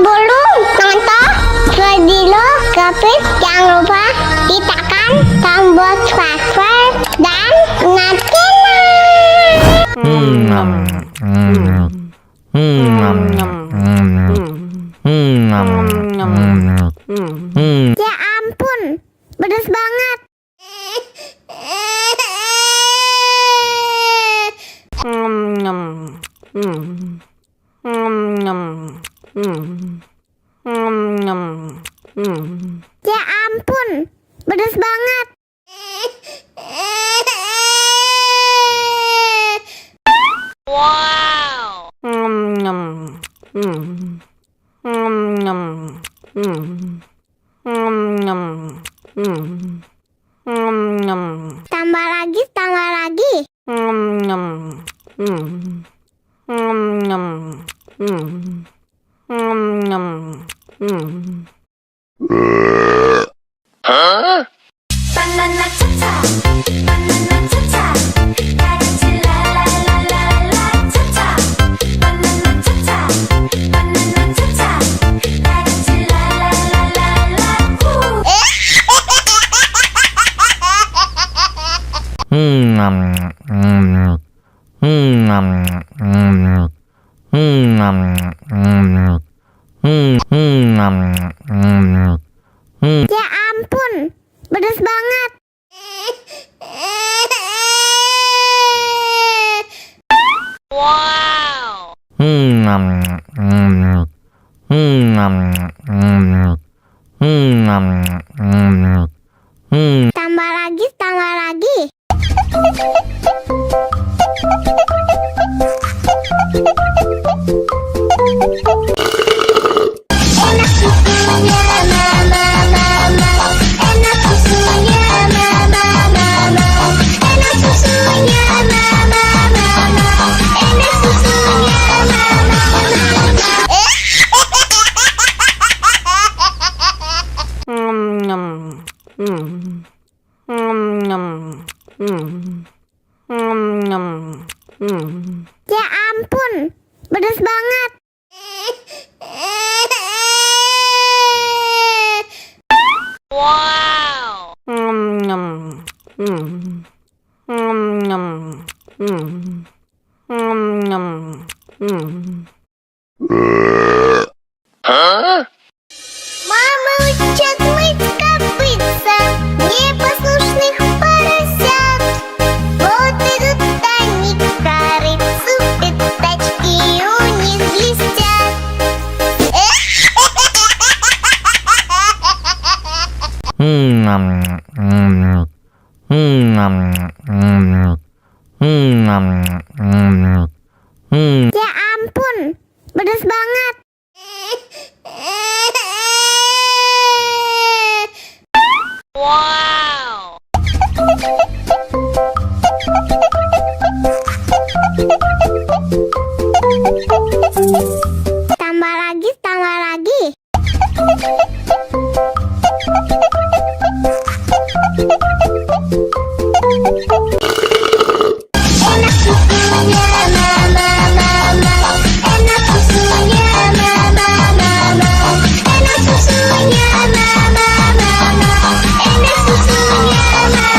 Sebelum nonton video Gapit, jangan lupa tekan tombol subscribe dan ya ampun, pedas banget. Ya ampun, pedas banget. Wow. Tambah lagi, tambah lagi. Huh? Banana cha-cha, banana cha-cha, cha-cha la la la la la cha-cha. Banana cha-cha, banana cha-cha, cha-cha la la la la la. Ya ampun, pedas banget. Wow. Tambah lagi, tambah lagi. Enak susunya mama, mama. Enak susunya mama, mama. Enak susunya mama, mama. Enak susunya mama, ya ampun, pedas banget. Wow. Huh? Мама учат мыть копытца непослушных поросят. Вот идут они к корыцу, пятачки у них блестят. Ya ampun, pedas banget. Wow. Tambah lagi, tambah lagi. Enak susunya mama, mama. Enak susunya mama, mama. Enak susunya mama, mama. Enak susunya mama,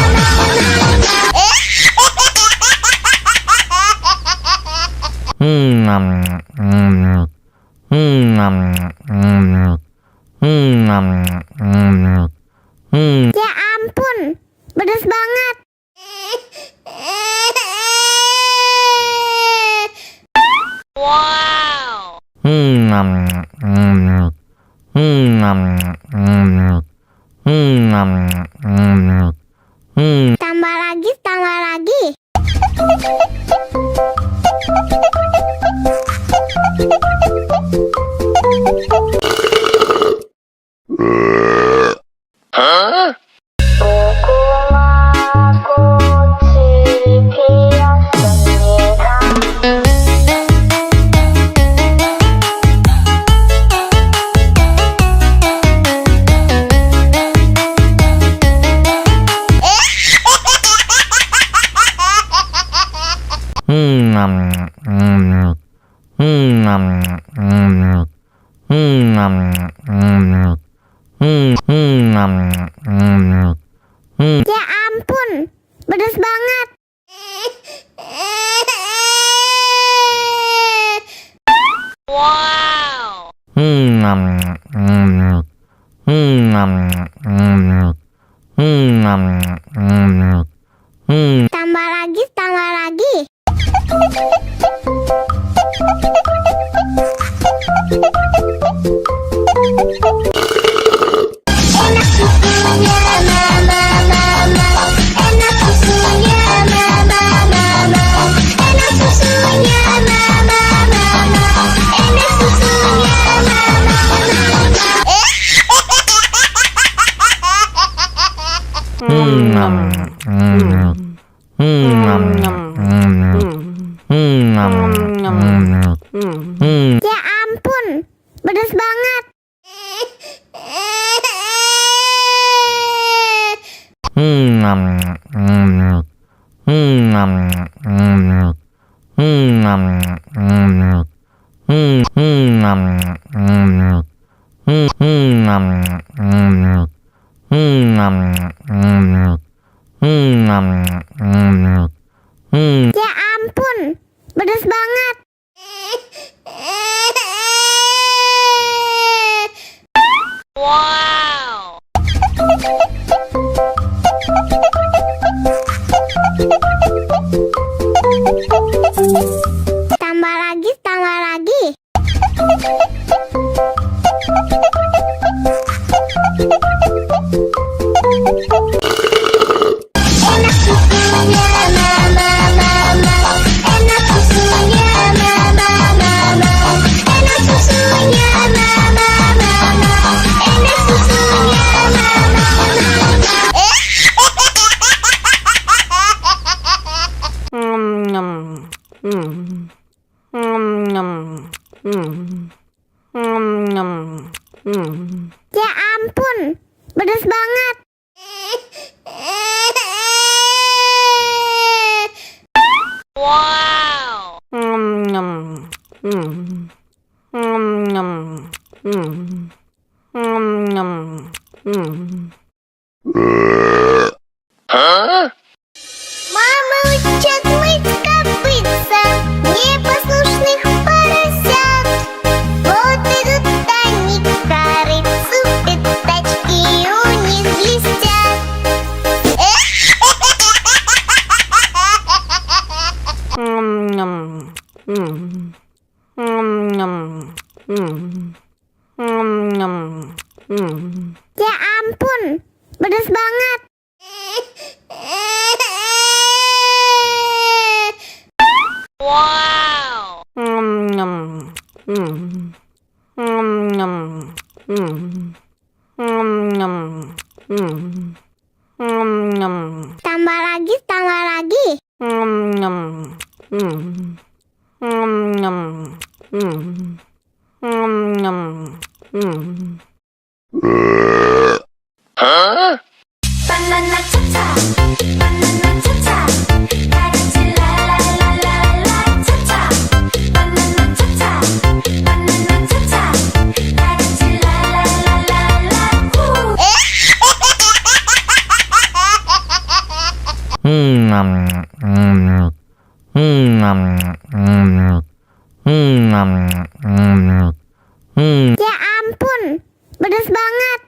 ya ampun, pedas banget. Wow. Tambah lagi, tambah lagi. Huh? nom nom nom nom Ya ampun, pedas banget. Tambah lagi, tambah lagi. Enak susunya mama mama, enak susunya mama mama, enak susunya mama mama, enak susunya mama Ya ampun, pedas banget. Ya ampun, pedas banget. Tambah lagi, tambah lagi. Enak susunya mama mama, enak susunya mama mama, enak susunya mama mama, enak susunya mama Ya ampun, pedas banget. Huh? Мама учат мыть копытца непослушных поросят. Вот идут они к корыцу, пятачки у них блестят. Ya ampun, pedas banget. Tambah lagi, tambah lagi. Huh? Banana cha-cha, banana cha-cha, 가르치 la la la la la cha-cha. Banana cha-cha, banana cha-cha, 가르치 la la la la la woo. Ya ampun, pedas banget.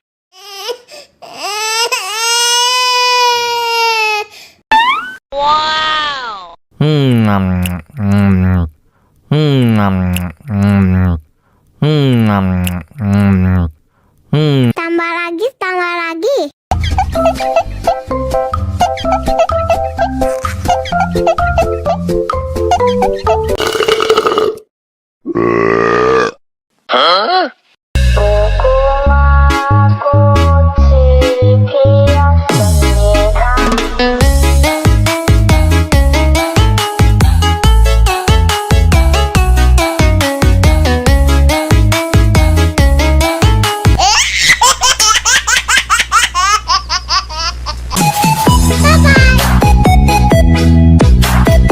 Tambah lagi, tambah lagi.